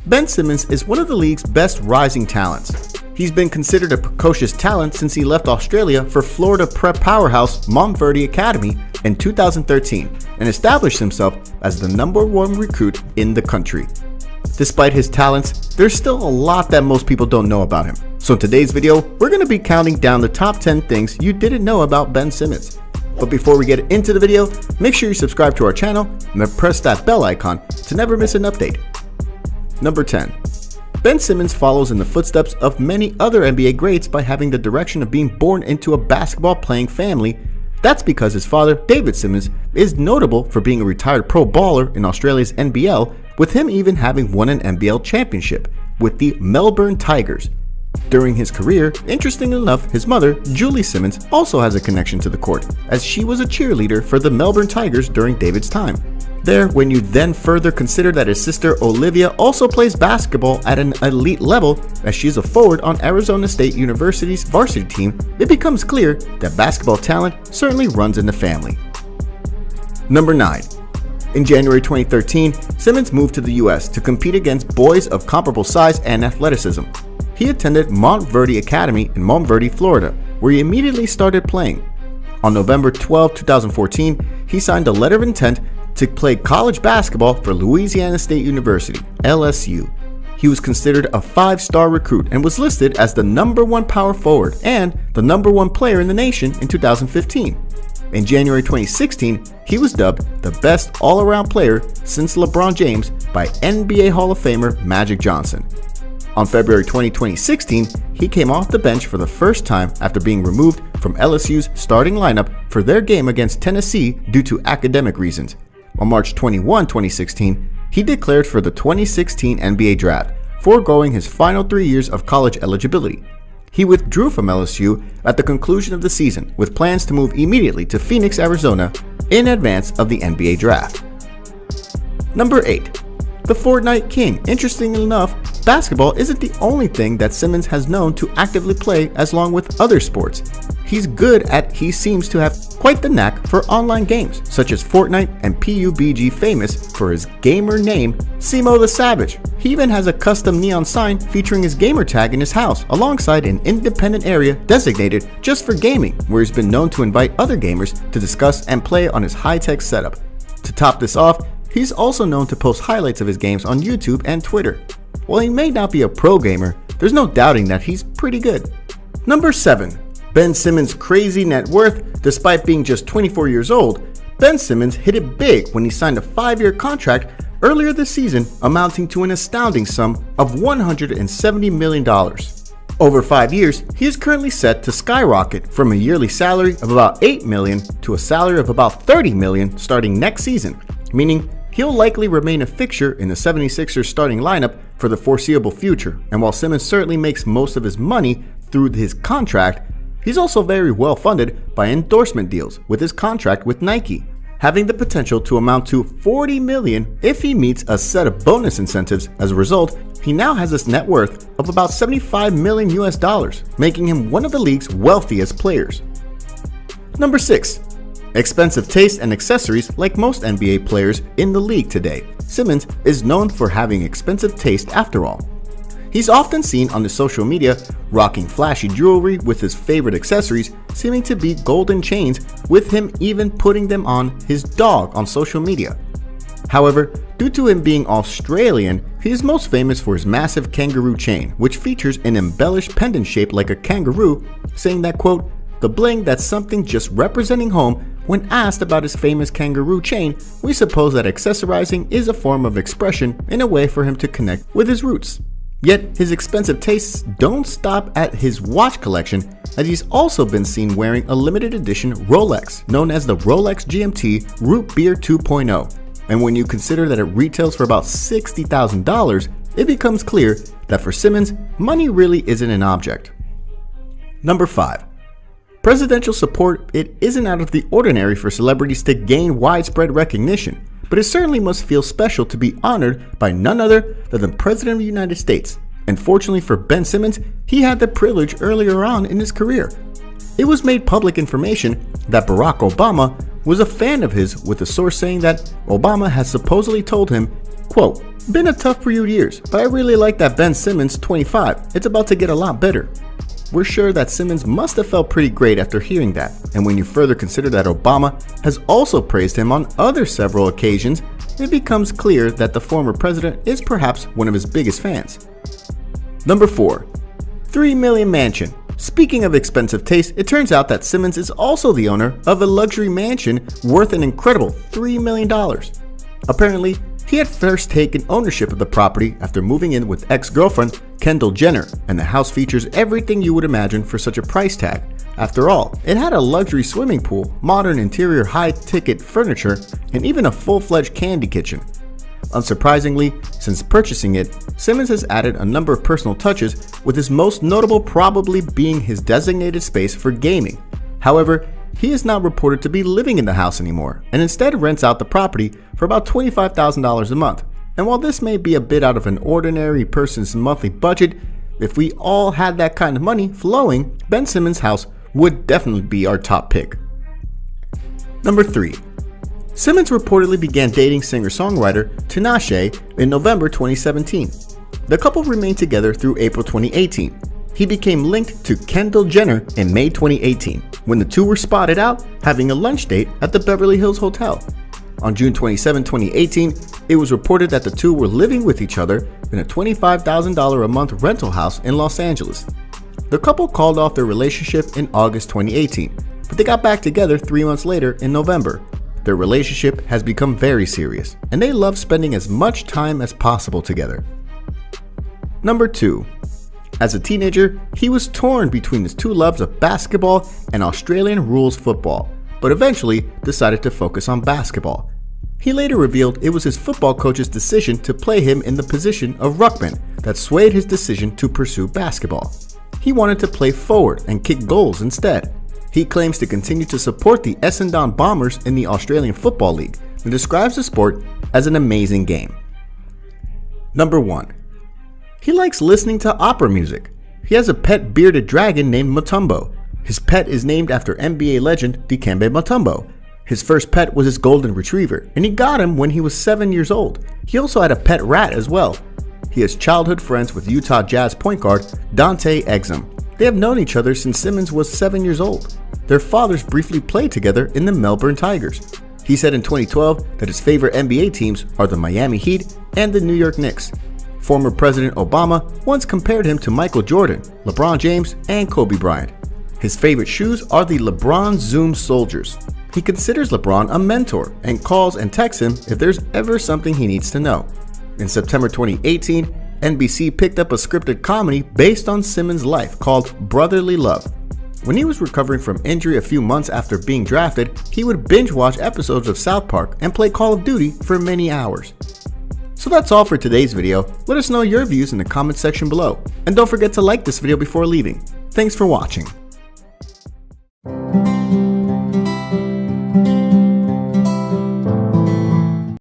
Ben Simmons is one of the league's best rising talents. He's been considered a precocious talent since he left Australia for Florida prep powerhouse Montverde Academy in 2013 and established himself as the #1 recruit in the country. Despite his talents, there's still a lot that most people don't know about him. So in today's video, we're going to be counting down the top 10 things you didn't know about Ben Simmons. But before we get into the video, make sure you subscribe to our channel and press that bell icon to never miss an update. Number 10. Ben Simmons follows in the footsteps of many other NBA greats by having the direction of being born into a basketball-playing family. That's because his father, David Simmons, is notable for being a retired pro baller in Australia's NBL, with him even having won an NBL championship with the Melbourne Tigers. During his career, interestingly enough, his mother, Julie Simmons, also has a connection to the court, as she was a cheerleader for the Melbourne Tigers during David's time. There, when you then further consider that his sister Olivia also plays basketball at an elite level, as she's a forward on Arizona State University's varsity team, it becomes clear that basketball talent certainly runs in the family. Number 9. In January 2013, Simmons moved to the US to compete against boys of comparable size and athleticism. He attended Montverde Academy in Montverde, Florida, where he immediately started playing. On November 12, 2014, he signed a letter of intent to play college basketball for Louisiana State University, LSU. He was considered a 5-star recruit and was listed as the #1 power forward and the #1 player in the nation in 2015. In January 2016, he was dubbed the best all-around player since LeBron James by NBA Hall of Famer Magic Johnson. On February 20, 2016, he came off the bench for the first time after being removed from LSU's starting lineup for their game against Tennessee due to academic reasons. On March 21, 2016, he declared for the 2016 NBA Draft, foregoing his final 3 years of college eligibility. He withdrew from LSU at the conclusion of the season with plans to move immediately to Phoenix, Arizona in advance of the NBA Draft. Number 8. The Fortnite King. Interestingly enough, basketball isn't the only thing that Simmons has known to actively play as long with other sports. He seems to have quite the knack for online games, such as Fortnite and PUBG, famous for his gamer name, Simo the Savage. He even has a custom neon sign featuring his gamer tag in his house, alongside an independent area designated just for gaming, where he's been known to invite other gamers to discuss and play on his high-tech setup. To top this off, he's also known to post highlights of his games on YouTube and Twitter. While he may not be a pro gamer, there's no doubting that he's pretty good. Number 7. Ben Simmons' crazy net worth. Despite being just 24 years old, Ben Simmons hit it big when he signed a 5-year contract earlier this season, amounting to an astounding sum of $170 million. Over 5 years, he is currently set to skyrocket from a yearly salary of about $8 million to a salary of about $30 million starting next season, meaning he'll likely remain a fixture in the 76ers starting lineup for the foreseeable future. And while Simmons certainly makes most of his money through his contract, he's also very well funded by endorsement deals with his contract with Nike, having the potential to amount to $40 million if he meets a set of bonus incentives. As a result, he now has a net worth of about $75 million US, making him one of the league's wealthiest players. Number 6. Expensive taste and accessories. Like most NBA players in the league today, Simmons is known for having expensive taste after all. He's often seen on the social media rocking flashy jewelry with his favorite accessories seeming to be golden chains, with him even putting them on his dog on social media. However, due to him being Australian, he is most famous for his massive kangaroo chain, which features an embellished pendant shaped like a kangaroo, saying that, quote, "The bling, that's something just representing home." When asked about his famous kangaroo chain, we suppose that accessorizing is a form of expression in a way for him to connect with his roots. Yet, his expensive tastes don't stop at his watch collection, as he's also been seen wearing a limited edition Rolex, known as the Rolex GMT Root Beer 2.0. And when you consider that it retails for about $60,000, it becomes clear that for Simmons, money really isn't an object. Number 5. Presidential support. It isn't out of the ordinary for celebrities to gain widespread recognition, but it certainly must feel special to be honored by none other than the President of the United States. And fortunately for Ben Simmons, he had the privilege earlier on in his career. It was made public information that Barack Obama was a fan of his, with a source saying that Obama has supposedly told him, quote, "Been a tough few years, but I really like that Ben Simmons, 25. It's about to get a lot better." We're sure that Simmons must have felt pretty great after hearing that, and when you further consider that Obama has also praised him on other several occasions, it becomes clear that the former president is perhaps one of his biggest fans. Number 4. $3 million mansion. Speaking of expensive taste, it turns out that Simmons is also the owner of a luxury mansion worth an incredible $3 million. Apparently, he had first taken ownership of the property after moving in with ex-girlfriend Kendall Jenner, and the house features everything you would imagine for such a price tag. After all, it had a luxury swimming pool, modern interior high-ticket furniture, and even a full-fledged candy kitchen. Unsurprisingly, since purchasing it, Simmons has added a number of personal touches, with his most notable probably being his designated space for gaming. However, he is not reported to be living in the house anymore, and instead rents out the property for about $25,000 a month. And while this may be a bit out of an ordinary person's monthly budget, if we all had that kind of money flowing, Ben Simmons' house would definitely be our top pick. Number 3. Simmons reportedly began dating singer-songwriter Tinashe in November 2017. The couple remained together through April 2018. He became linked to Kendall Jenner in May 2018, when the two were spotted out having a lunch date at the Beverly Hills Hotel. On June 27, 2018, it was reported that the two were living with each other in a $25,000 a month rental house in Los Angeles. The couple called off their relationship in August 2018, but they got back together 3 months later in November. Their relationship has become very serious, and they love spending as much time as possible together. Number 2. As a teenager, he was torn between his two loves of basketball and Australian rules football, but eventually decided to focus on basketball. He later revealed it was his football coach's decision to play him in the position of ruckman that swayed his decision to pursue basketball. He wanted to play forward and kick goals instead. He claims to continue to support the Essendon Bombers in the Australian Football League and describes the sport as an amazing game. Number 1. He likes listening to opera music. He has a pet bearded dragon named Mutombo. His pet is named after NBA legend Dikembe Mutombo. His first pet was his golden retriever, and he got him when he was 7 years old. He also had a pet rat as well. He is childhood friends with Utah Jazz point guard Dante Exum. They have known each other since Simmons was 7 years old. Their fathers briefly played together in the Melbourne Tigers. He said in 2012 that his favorite NBA teams are the Miami Heat and the New York Knicks. Former President Obama once compared him to Michael Jordan, LeBron James, and Kobe Bryant. His favorite shoes are the LeBron Zoom Soldiers. He considers LeBron a mentor and calls and texts him if there's ever something he needs to know. In September 2018, NBC picked up a scripted comedy based on Simmons' life called Brotherly Love. When he was recovering from injury a few months after being drafted, he would binge watch episodes of South Park and play Call of Duty for many hours. So that's all for today's video. Let us know your views in the comments section below. And don't forget to like this video before leaving. Thanks for watching.